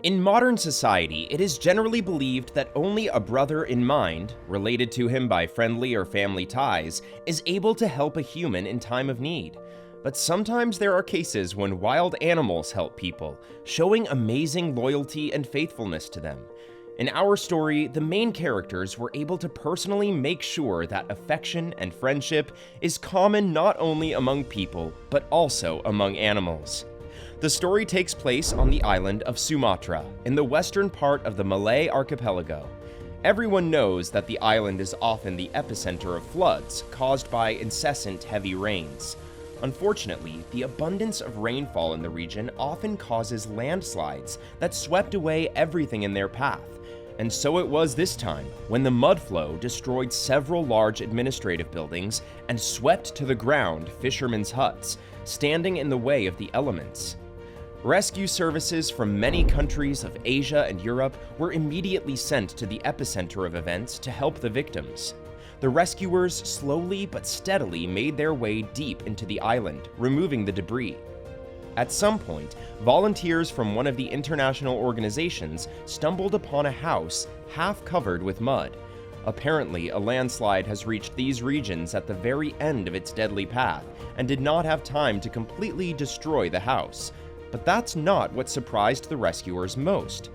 In modern society, it is generally believed that only a brother in mind, related to him by friendly or family ties, is able to help a human in time of need. But sometimes there are cases when wild animals help people, showing amazing loyalty and faithfulness to them. In our story, the main characters were able to personally make sure that affection and friendship is common not only among people, but also among animals. The story takes place on the island of Sumatra, in the western part of the Malay archipelago. Everyone knows that the island is often the epicenter of floods caused by incessant heavy rains. Unfortunately, the abundance of rainfall in the region often causes landslides that swept away everything in their path. And so it was this time, when the mud flow destroyed several large administrative buildings and swept to the ground fishermen's huts, standing in the way of the elements. Rescue services from many countries of Asia and Europe were immediately sent to the epicenter of events to help the victims. The rescuers slowly but steadily made their way deep into the island, removing the debris. At some point, volunteers from one of the international organizations stumbled upon a house half covered with mud. Apparently, a landslide has reached these regions at the very end of its deadly path and did not have time to completely destroy the house. But that's not what surprised the rescuers most.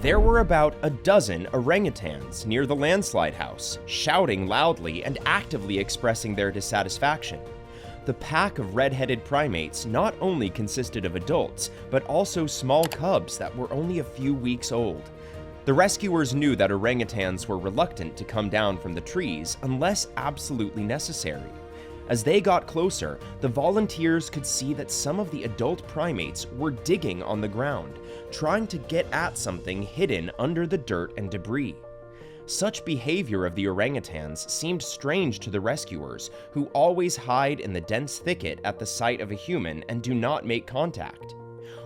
There were about a dozen orangutans near the landslide house, shouting loudly and actively expressing their dissatisfaction. The pack of red-headed primates not only consisted of adults, but also small cubs that were only a few weeks old. The rescuers knew that orangutans were reluctant to come down from the trees unless absolutely necessary. As they got closer, the volunteers could see that some of the adult primates were digging on the ground, trying to get at something hidden under the dirt and debris. Such behavior of the orangutans seemed strange to the rescuers, who always hide in the dense thicket at the sight of a human and do not make contact.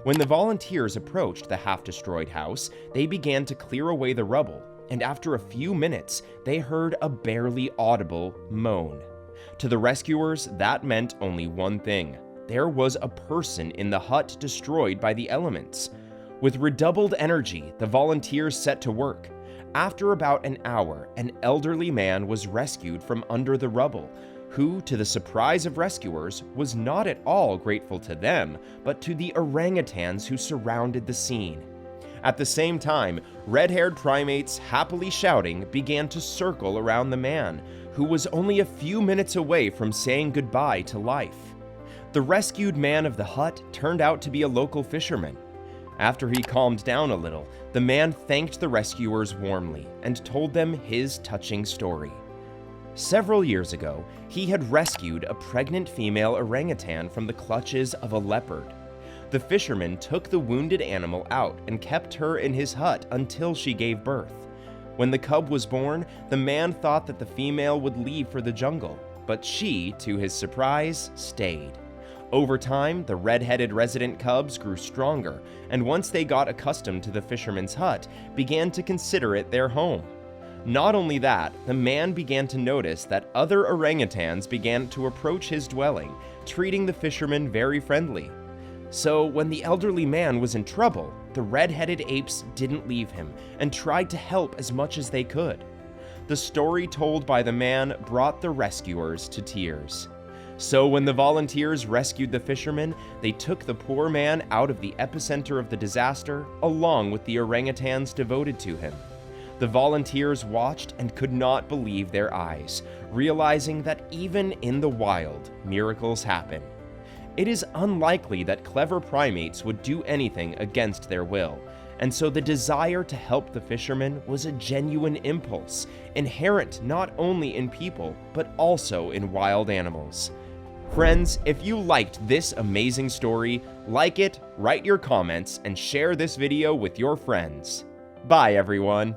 When the volunteers approached the half-destroyed house, they began to clear away the rubble, and after a few minutes, they heard a barely audible moan. To the rescuers, that meant only one thing. There was a person in the hut destroyed by the elements. With redoubled energy, the volunteers set to work. After about an hour, an elderly man was rescued from under the rubble, who, to the surprise of rescuers, was not at all grateful to them, but to the orangutans who surrounded the scene. At the same time, red-haired primates, happily shouting, began to circle around the man, who was only a few minutes away from saying goodbye to life. The rescued man of the hut turned out to be a local fisherman. After he calmed down a little, the man thanked the rescuers warmly and told them his touching story. Several years ago, he had rescued a pregnant female orangutan from the clutches of a leopard. The fisherman took the wounded animal out and kept her in his hut until she gave birth. When the cub was born, the man thought that the female would leave for the jungle, but she, to his surprise, stayed. Over time, the red-headed resident cubs grew stronger, and once they got accustomed to the fisherman's hut, began to consider it their home. Not only that, the man began to notice that other orangutans began to approach his dwelling, treating the fisherman very friendly. So when the elderly man was in trouble, the red-headed apes didn't leave him and tried to help as much as they could. The story told by the man brought the rescuers to tears. So when the volunteers rescued the fisherman, they took the poor man out of the epicenter of the disaster, along with the orangutans devoted to him. The volunteers watched and could not believe their eyes, realizing that even in the wild, miracles happen. It is unlikely that clever primates would do anything against their will, and so the desire to help the fisherman was a genuine impulse, inherent not only in people, but also in wild animals. Friends, if you liked this amazing story, like it, write your comments, and share this video with your friends. Bye, everyone.